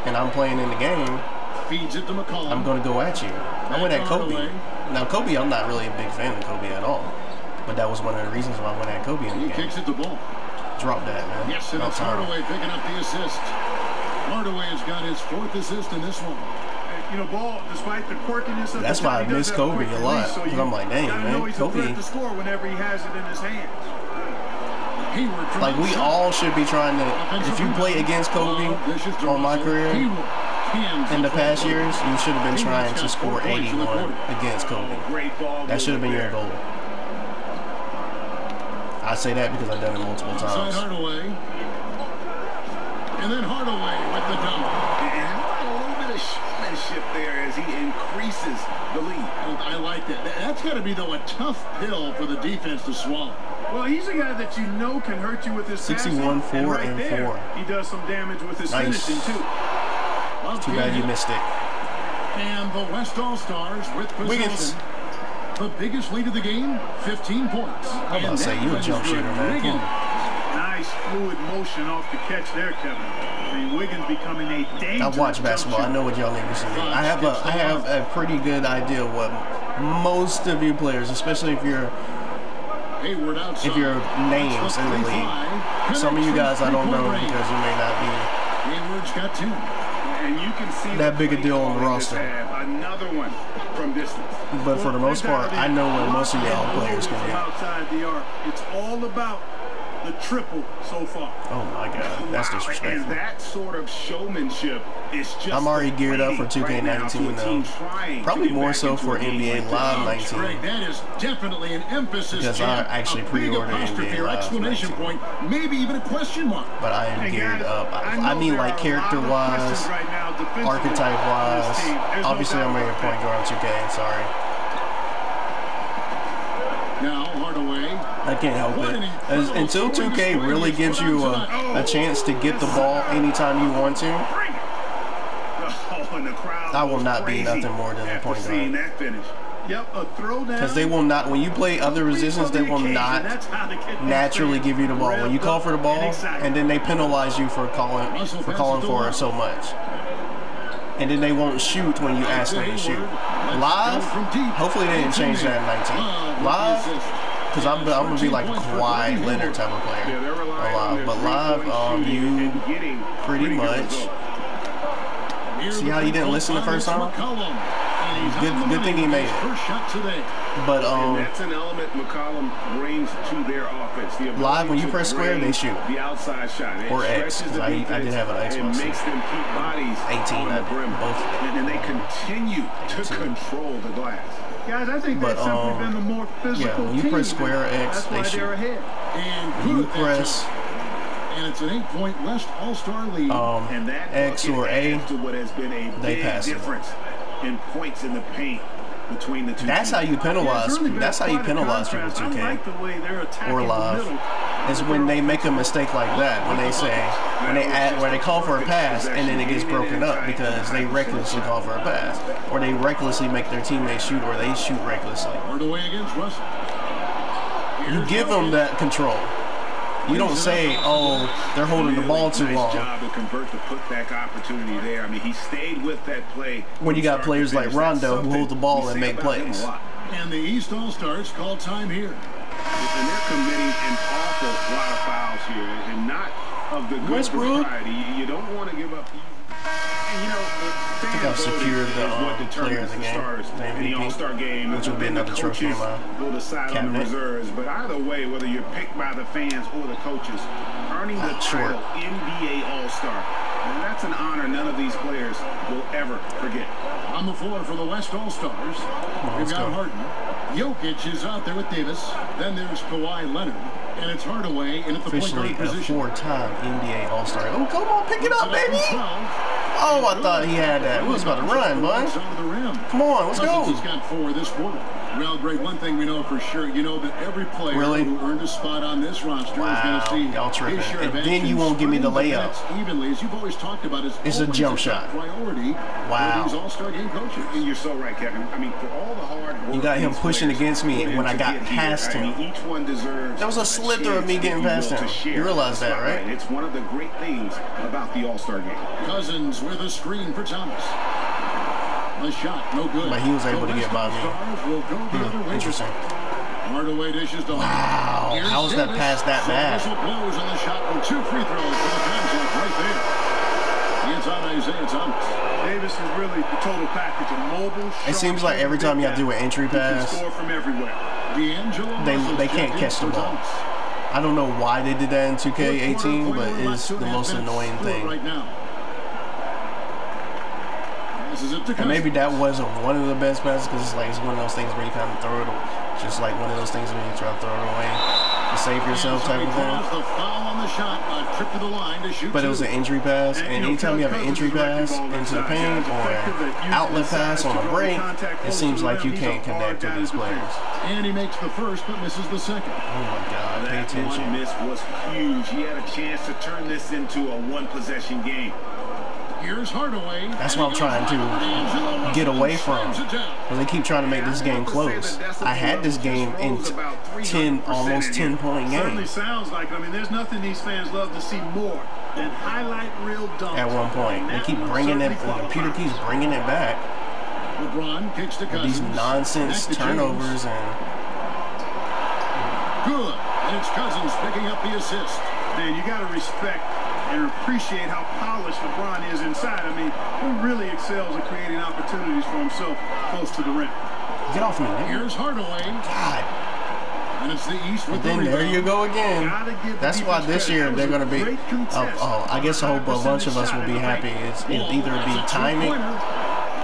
and I'm playing in the game, feeds it to McCollum. I'm going to go at you. I went at Kobe. Now, Kobe, I'm not really a big fan of Kobe at all. But that was one of the reasons why I went at Kobe in the game. He kicks it to ball. Drop that, man. Yes, and it's Hardaway picking up the assist. Hardaway has got his 4th assist in this one. You know, Ball, despite the quirkiness of that's why I miss Kobe a lot. Because I'm like, dang, man, Kobe. To score whenever he has it in his hands. Like, we all should be trying to, if you play against Kobe on my career in the past years, you should have been trying to score 81 against Kobe. That should have been your goal. I say that because I've done it multiple times. Hardaway. And then Hardaway with the dunk. And a little bit of showmanship there as he increases the lead. I like that. That's got to be, though, a tough pill for the defense to swallow. Well, he's a guy that you know can hurt you with his 61, 4, and 4. He does some damage with his finishing, too. Too bad you missed it. And the West All-Stars with possession. The biggest lead of the game, 15 points. I'm about to say, you a jump shooter, man. Come on. Nice fluid motion off the catch there, Kevin. I mean, Wiggins becoming a dangerous. I watch basketball. I know what y'all niggas see. I have a pretty good idea of what most of you players, especially if you're names in the league. Some of you guys I don't know because you may not be Hayward's got 2. And you can see that big a deal on the roster. Another one from distance. But for the most part, I know what most of y'all players can do. Outside the arc, it's all about the triple so far. Oh my God, that's disrespectful. And that sort of showmanship is just. I'm already geared up for 2K19 though. Probably more so for NBA Live 19. That is definitely an emphasis. Because I actually pre-ordered NBA Live 19. Point, maybe even a question mark. But I am geared up. I mean, like character-wise, archetype-wise. Obviously, I'm a point guard on 2K. Sorry. Now Hardaway. I can't help it. Until 2K really gives you a chance to get the ball anytime you want to, I will not be nothing more than a point guard. Yep, a throwdown. Because they will not, when you play other positions, they will not naturally give you the ball. When you call for the ball, and then they penalize you for calling for it so much. And then they won't shoot when you ask them to shoot. Live, hopefully they didn't change that in 19. Live, because I'm going to be like a Kawhi Leonard type of player. Live. But live, you pretty much. See how you didn't listen the first time? Good thing he made it. But that's an element McCollum brings to their offense. Live, when you press square, they shoot. The outside shot. Or X, because I did have an X myself. It makes them keep bodies 18 on the brim. Both. And they continue to control the glass. Guys, I think they've simply been the more physical when you press square or X, they shoot. And you press... And it's an 8-point West All-Star lead. And that X or A, what has been a they big pass difference in points in the paint between the two. That's how you penalize. That's how you penalize people 2K or Live. Is when they make a mistake like that. When they say where they call for a pass and then it gets broken up because they recklessly call for a pass, or they recklessly make their teammates shoot, or they shoot recklessly. You give them that control. You don't say, oh, they're holding the ball too long. Job to convert the putback opportunity there. I mean, he stayed with that play. When you got players like Rondo who hold the ball and make plays. And the East All-Stars call time here. And they're committing an awful lot of fouls here, and not of the good variety. You don't want to give up easy. And, you know, I think I've secured the player of the game, in the All-Star game, which will be another trophy in my will decide on the reserves. But either way, whether you're picked by the fans or the coaches, earning the title NBA All-Star, and that's an honor none of these players will ever forget. On the floor for the West All-Stars, we've got Harden. Jokic is out there with Davis. Then there's Kawhi Leonard. And it's Hardaway in at the point guard position. Officially a 4-time NBA All-Star. Oh, come on, pick it up, baby! Oh, I thought he had that. We was about to run, boy. Come on, let's go. He's got 4 this quarter. Well, Greg, one thing we know for sure, you know that every player who earned a spot on this roster is going to see y'all tripping. And then you won't give me the layup. Evenly, as you've always talked about, it's a jump shot. Priority for these All-Star game coaches. And you're so right, Kevin. I mean, for all the hard work, you got him pushing against me when I got past him. Each one deserves. That was a slither of me getting past him. You realize that, right? It's one of the great things about the All-Star game. Cousins with a screen for Thomas. The shot, no good. But he was able to get by me. Interesting. Hardaway dishes to wow. How was that pass that bad? Blows on the shot with 2 free throws for the contact right there. It's on Isaiah Thomas. Davis is really the total package. A mobile. It seems like every time you have to do an entry pass, score from everywhere. They can't catch the ball. I don't know why they did that in 2K18, but it's the most annoying thing. Right now. And maybe that wasn't one of the best passes because it's one of those things where you kind of throw it, just like one of those things where you try to throw it away to save yourself type of thing. But it was an entry pass, and anytime you have an entry pass into the paint or an outlet pass on a break, it seems like you can't connect with these players. And he makes the first but misses the second. Oh my God, pay attention. That one miss was huge. He had a chance to turn this into a one-possession game. Here's Hardaway. That's what I'm trying to get away from. Because they keep trying to make this game close. I had this game in almost 10-point game. Certainly sounds like it. I mean, there's nothing these fans love to see more than highlight reel dunks. At one point, they keep bringing it. The computer keeps bringing it back. LeBron kicks to Cousins. These nonsense turnovers and good. And it's Cousins picking up the assist. Man, you got to respect and appreciate how polished LeBron is inside. I mean, he really excels at creating opportunities for himself close to the rim. Get off me, man. Here's Hardaway. God. And it's the East with then the there you go again. That's why this year they're going to be. I guess I hope a bunch of us will be happy. It'll either be timing.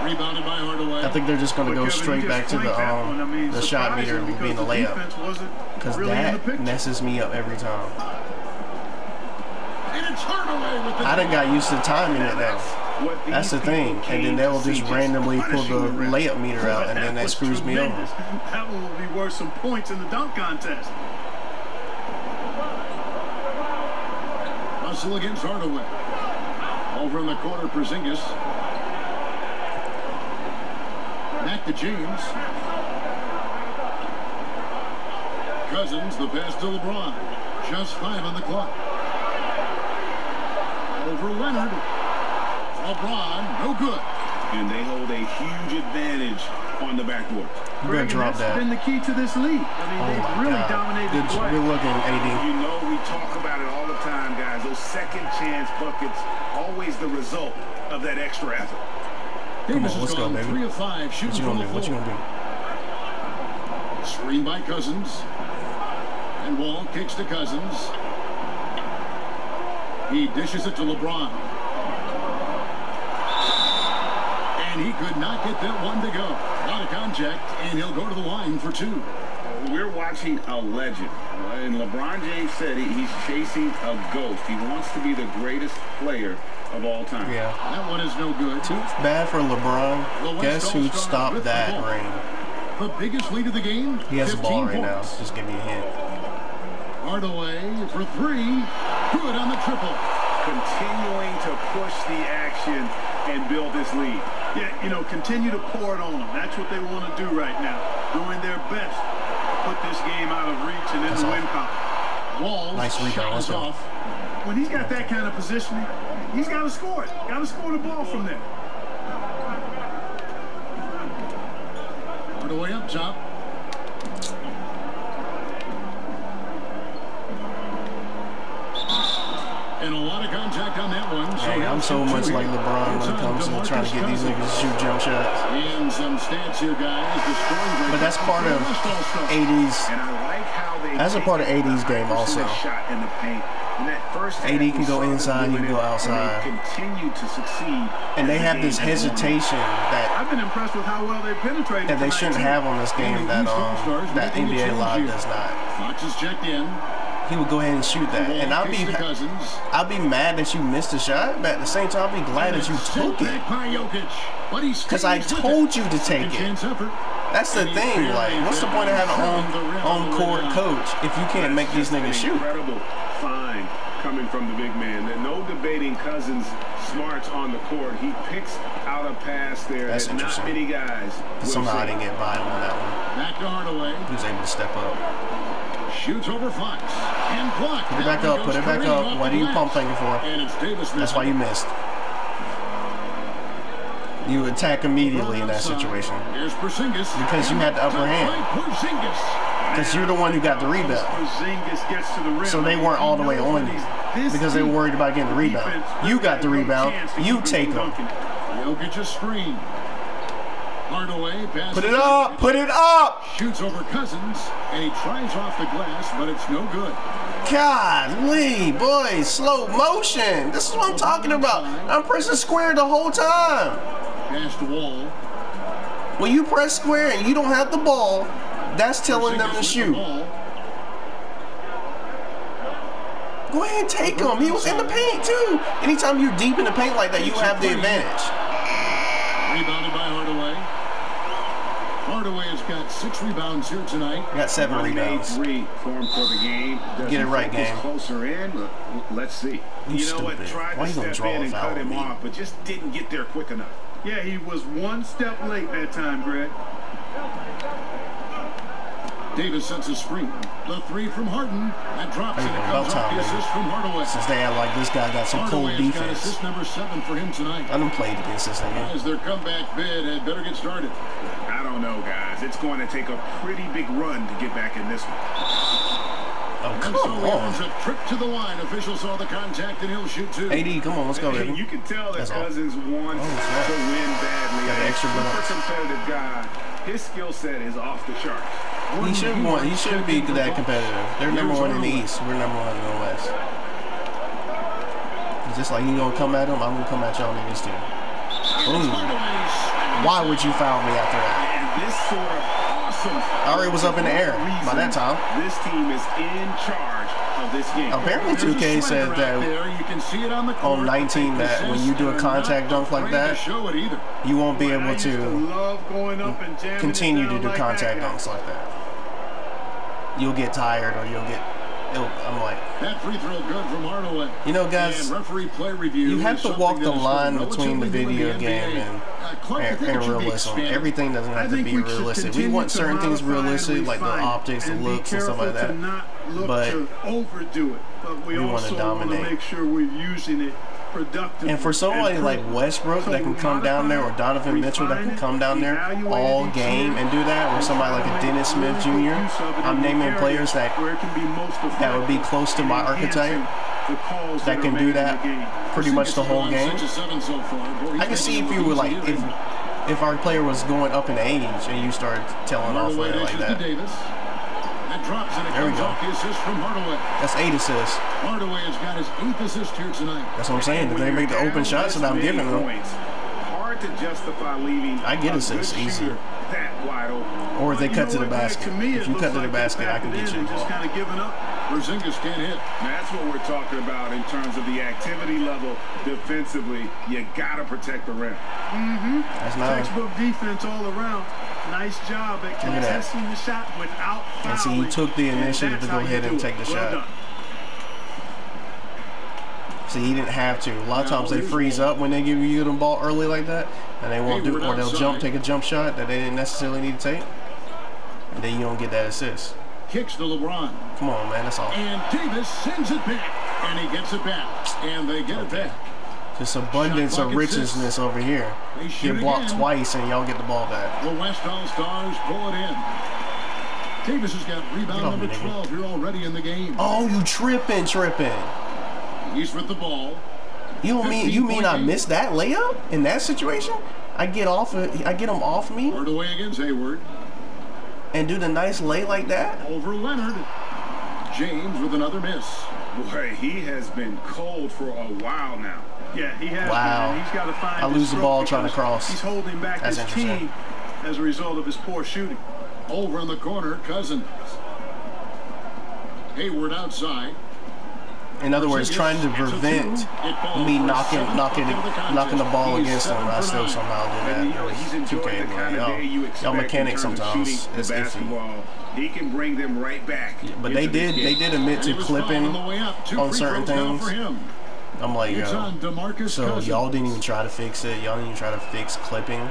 Rebounded by Hardaway. I think they're just going to go straight back to the shot meter being a layup. Because that messes me up every time. I done got used to timing it though. That's the thing. And then they'll just randomly pull the layup meter out, and then that screws me over. That one will be worth some points in the dunk contest. Russell against Hardaway. Over in the corner, Porzingis. Back to James. Cousins, the pass to LeBron. Just 5 on the clock. Over Leonard. LeBron, no good. And they hold a huge advantage on the backboard. Greg, drop that. That's been the key to this league. I mean, they've really dominated the play. Good looking, AD. You know, we talk about it all the time, guys. Those second chance buckets, always the result of that extra effort. Come on, let's go, baby. 3 of 5 shooting from the floor. What you gonna do? Screen by Cousins. And Wall kicks to Cousins. He dishes it to LeBron. And he could not get that one to go. Out of contact, and he'll go to the line for 2. We're watching a legend. And LeBron James said he's chasing a ghost. He wants to be the greatest player of all time. Yeah. That one is no good. Too bad for LeBron. Guess who stopped that ring? The biggest lead of the game? He has the ball right now. Just give me a hint. Hardaway for 3. Good on the triple. Continuing to push the action and build this lead. Yeah, you know, continue to pour it on them. That's what they want to do right now. Doing their best to put this game out of reach and in the win column. Wall's nice rebound. Let's go. When he's got that kind of positioning, he's got to score it. Got to score the ball from there. Hardaway up top. And a lot of contact on that one. Hey, I'm so much like LeBron when it comes to trying to get these niggas to shoot jump shots. And some stats here, guys. But that's part of 80s. And I like how they that's a part of 80s game also. Shot in the paint. And that first 80 can go inside, he can go outside. And they continue to succeed. And they have this hesitation that I've been impressed with how well they penetrated. That they shouldn't have on this game that NBA Live does not. Fox is checked in. He would go ahead and shoot that, and I'll be mad that you missed the shot, but at the same time, I'll be glad that you took it. Because I told you to take it. That's the thing. Like, what's the point of having an on-court coach if you can't make these niggas shoot? Incredible find coming from the big man. No debating Cousins' smarts on the court. He picks out a pass there. That's interesting. Not many guys. Somehow I didn't get by him on that one. Back to Hardaway. He was able to step up. Shoots over Fox. And blocked. Put it back up. Put it back up. What are you pump faking for? That's why you missed. You attack immediately in that situation. Because you had the upper hand. Because you're the one who got the rebound. So they weren't all the way on you. Because they were worried about getting the rebound. You got the rebound. You take them. Jokic a screen. Hardaway passes. Put it up! Put it up! Shoots over Cousins, and he tries off the glass, but it's no good. Golly, boys, slow motion. This is what I'm talking about. I'm pressing square the whole time. Pass to Wall. When you press square and you don't have the ball, that's telling them to shoot. Go ahead and take him. He was in the paint, too. Anytime you're deep in the paint like that, you have the advantage. Rebounded by Hardaway. Hardaway is got 6 rebounds here tonight. Got 7 rebounds. 3 for him for the game. Get it right, game. Closer in. Let's see. You know what? Tried to step in and cut him off, but just didn't get there quick enough. Yeah, he was 1 step late that time, Greg. Davis sets a screen. The 3 from Harden. That drops and it comes off the assist from Hardaway. Since they had like this guy got some cold defense. Got assist number 7 for him tonight. I done played against this nigga. As their comeback bid had better get started. I don't know, guys. It's going to take a pretty big run to get back in this one. Oh, come on. A trip to the line. Official saw the contact and he'll shoot 2. AD, come on, let's go, baby. You can tell that Cousins wants to win badly. Got an extra super competitive guy. His skill set is off the charts. He should be that competitive. They're number 1 in the East. We're number 1 in the West. It's just like you gonna come at him, I'm gonna come at y'all niggas too. Boom. Why would you foul me after that? And this sort of awesome. I already was up in the air by that time. This team is in charge of this game. Apparently 2K said that on 19 that when you do a contact dunk like that, you won't be able to continue to do contact dunks like that. You'll get tired or you'll get ill. I'm like, that free throw good from Hardaway. You know, guys, referee play review you have to walk the line between the video game and realism. Everything doesn't have to be realistic. We want certain things realistic, like the optics, the looks, and stuff like that. But overdo it. But we want to dominate. Make sure we're using it productively. And for somebody like Westbrook that can come down there, or Donovan Mitchell that can come down there all game and do that, or somebody like a Dennis Smith Jr., I'm naming players that would be close to my archetype that can do that pretty much the whole game. I can see if you were like, if our player was going up in age and you started telling off with it like that. There we go. That's 8 assists. Hardaway has got his 8th assist here tonight. That's what I'm saying. If they make the open shots that I'm giving them, hard to justify leaving. I get assists easy. That wide open. Or if they cut to the basket. If you cut to the basket, I can get you the ball. Just kind of giving up. Porzingis can't hit. That's what we're talking about in terms of the activity level defensively. You got to protect the rim. That's nice. Textbook defense all around. Nice job at contesting the shot without fouling. And see, he took the initiative to go ahead and take the shot. See, he didn't have to. A lot of times they freeze up when they give you the ball early like that, and they won't do, or they'll take a jump shot that they didn't necessarily need to take, and then you don't get that assist. Kicks to LeBron. Come on, man, that's all. And Davis sends it back, and he gets it back, and they get it back. Just abundance of richness over here. Get blocked twice, and y'all get the ball back. The West All-Stars pull it in. Davis has got rebound number 12 here already in the game. Oh, you tripping. He's with the ball. You mean I missed that layup in that situation? I get him off me. Hardaway against Hayward. And do the nice lay like that? Over Leonard. James with another miss. Boy, he has been cold for a while now. Yeah, he has. Wow. Been. He's got to find I lose the ball trying to cross. He's holding back his team as a result of his poor shooting. Over in the corner, Cousins. Hayward outside. In other words, trying to prevent me knocking the ball against him. I still somehow do that. He's enjoying the kind of day you expect. Y'all mechanics sometimes is iffy. He can bring them right back. But they did admit to clipping on certain things. I'm like, yo, so y'all didn't even try to fix it. Y'all didn't even try to fix clipping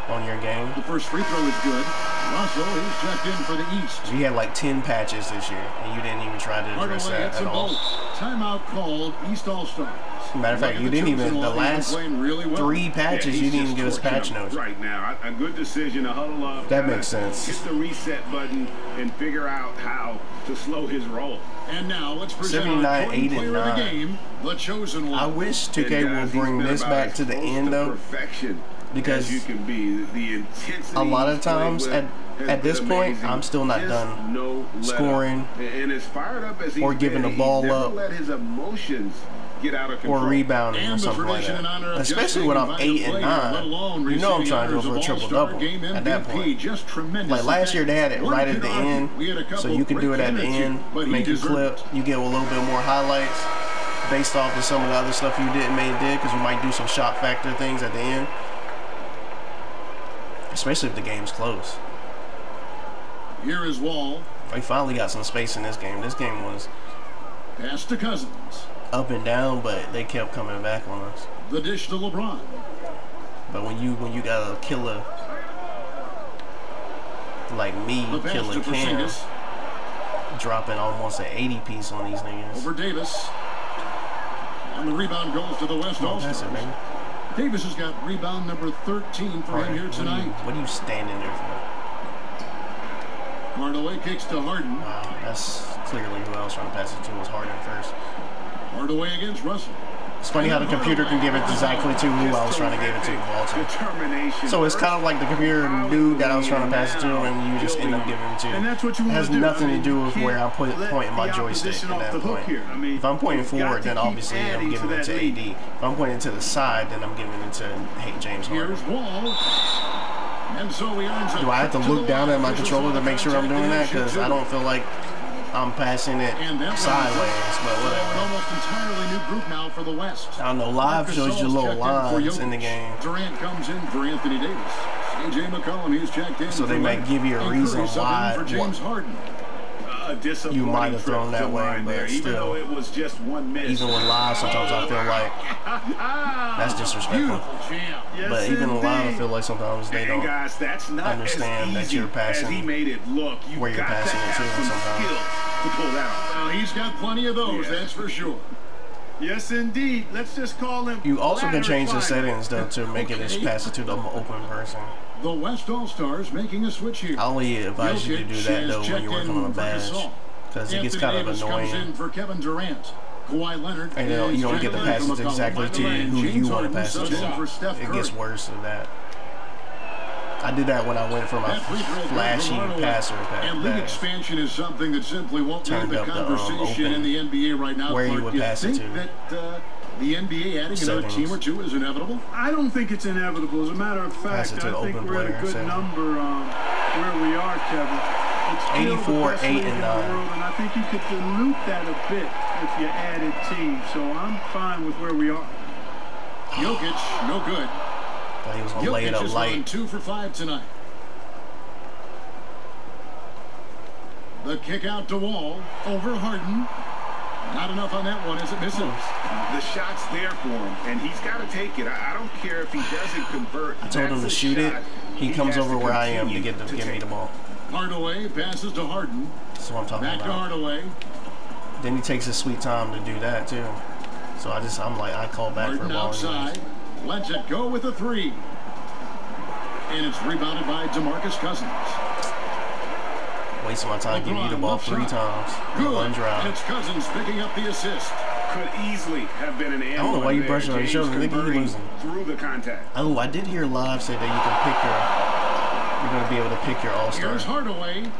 on your game. The first free throw is good. Russell, he's checked in for the East. So you had like 10 patches this year, and you didn't even try to address that at all. Timeout called, East All-Stars. Matter of fact, you didn't even, the last 3 patches, you didn't even give us patch notes. Right now, a good decision to huddle up. That makes sense. Hit the reset button and figure out how to slow his roll. And now let's present 79, 8, and 9. The game, the chosen one. I wish 2K will bring this back to the end though. Because you can be, the intensity a lot of times at this point, I'm still not done scoring and as fired up as or giving the ball up let his emotions get out of control. Or rebounding or something like that. Especially when I'm 8 and 9, you know I'm trying to go for a triple-double at that point. Like last year, they had it right at the end, so you can do it at the end, make a clip, you get a little bit more highlights based off of some of the other stuff you did, because you might do some shot factor things at the end. Especially if the game's close. Here is Wall. We finally got some space in this game. This game was Pass to Cousins. up and down, but they kept coming back on us. The dish to LeBron. But when you got a killer like me, The pass Killa to Cam, Porzingis. dropping almost an 80 piece on these niggas. Over Davis. And the rebound goes to the West Come on, All-Stars. pass it, man. Davis has got rebound number 13 for him here tonight. What are you standing there for? Hardaway kicks to Harden. Wow, that's clearly who I was trying to pass it to was Harden first. Hardaway against Russell. It's funny how the computer can give it exactly to who I was trying to give it to, Walter. So it's kind of like the computer knew that I was trying to pass it to, and you just end up giving it to. And that's what you It want has to do. nothing to do with where I pointing my joystick at that point. If I'm pointing forward, then obviously I'm giving it to AD. If I'm pointing to the side, then I'm giving it to James Harden. Here's Wall. And so he earns Do I have to look down at my controller to make sure I'm doing that? Because I don't feel like I'm passing it sideways, but An whatever. almost entirely new group now for the West. I don't know, live shows you little lines in the game. Durant comes in for Anthony Davis. CJ McCollum, he's checked in. So they for might Leonard. give you a And reason Curry subbing in why for James Harden. you might have thrown that way, but even though still, it was just one miss. even with live, sometimes I feel like that's disrespectful. Beautiful jam. Yes, But even live, I indeed. feel like sometimes they And don't guys, that's not understand as that easy you're passing as he made it look. You where you're got passing to it to have some sometimes. skill to pull that off. Well, he's got plenty of those, that's for sure. Yes, indeed. Let's just call him. You also can ladder change the climber. settings though to make it just pass it to the open person. The West All-Stars making a switch here. I only advise you to do that though when you're working on a badge, because it gets kind of Comes in annoying. for Kevin Durant. Kawhi Leonard. And you don't get the passes exactly to who you want to pass it to. It gets worse than that. I did that when I went for my flashy passer And league pass. expansion is something that simply won't leave Turned the up the, conversation open in the NBA right now. where you Clark. would pass it think to. that the NBA adding another Settings. team or two is inevitable? I don't think it's inevitable. As a matter of Pass fact, it to I the think open we're at a player, good so. number where we are, Kevin. It's still 84, the best 8, league and in the 9. world, and I think you could dilute that a bit if you added teams. So I'm fine with where we are. Jokic, no good. But he was gonna lay it Jokic up is light. on 2 for 5 tonight. The kick out to Wall over Harden. Not enough on that one as it misses. The shot's there for him, and he's got to take it. I don't care if he doesn't convert. I told him to That's a shoot it. shot He comes has over where I am to continue give me the ball. Hardaway passes to Harden. That's what I'm talking Back to about. Hardaway. Then he takes his sweet time to do that too. So I'm like, I call back for a Harden ball. outside. Lets it go with a 3. And it's rebounded by DeMarcus Cousins. Wasting my time giving you the ball 3 times. Good. One And drive. it's Cousins picking up the assist. Could easily have been an I don't know why you brushing on your shoulder. Nigga, you losing. Through the contact. Oh, I did hear live say that you can pick you're going to be able to pick your all-star. Here's Hardaway.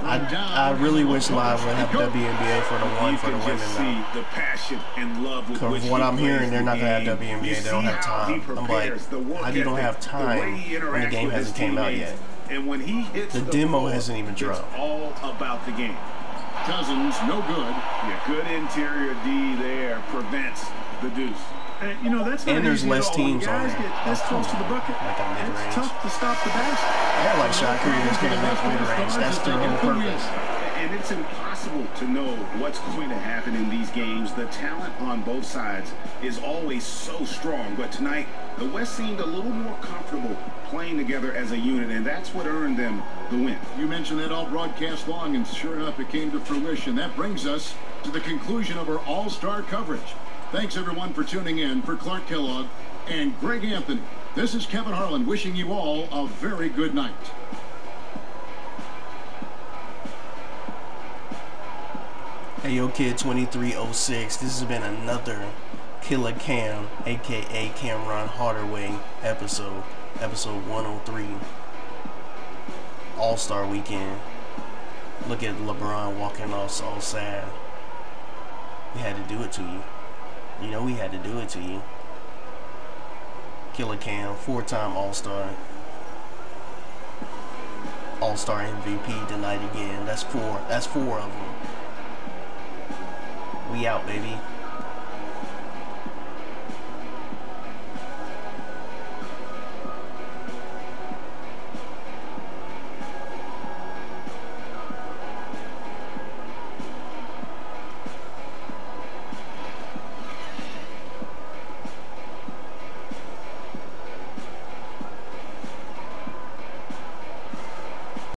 I really wish live would have WNBA for the one for the women see though. the passion and love with Because which from what he I'm hearing, plays they're the not going to have game. WNBA. You They don't see have how he time. I'm like, prepares, the work how do you don't ethic, have the time way he when the interacts game with his hasn't came out teammates. yet? And when he hits The the demo ball, hasn't even dropped. It's all about the game. Cousins, no good. Yeah, good interior D there prevents the deuce. And, you know, that's not And there's easy less at all. When teams on guys there. get this close to the bucket, Like a mid-range. it's tough to stop the basket. Yeah, like shot creators getting that mid-range. That's their whole purpose. And it's impossible to know what's going to happen in these games. The talent on both sides is always so strong. But tonight, the West seemed a little more comfortable playing together as a unit, and that's what earned them the win. You mentioned that all broadcast long, and sure enough, it came to fruition. That brings us to the conclusion of our all-star coverage. Thanks, everyone, for tuning in. For Clark Kellogg and Greg Anthony, this is Kevin Harlan wishing you all a very good night. Hey, yo, kid 2306. This has been another Killa Cam, aka Cameron Hardaway episode 103. All-Star Weekend. Look at LeBron walking off all sad. We had to do it to you. You know we had to do it to you. Killa Cam, 4-time All-Star. All-Star MVP tonight again. That's four of them. We out, baby.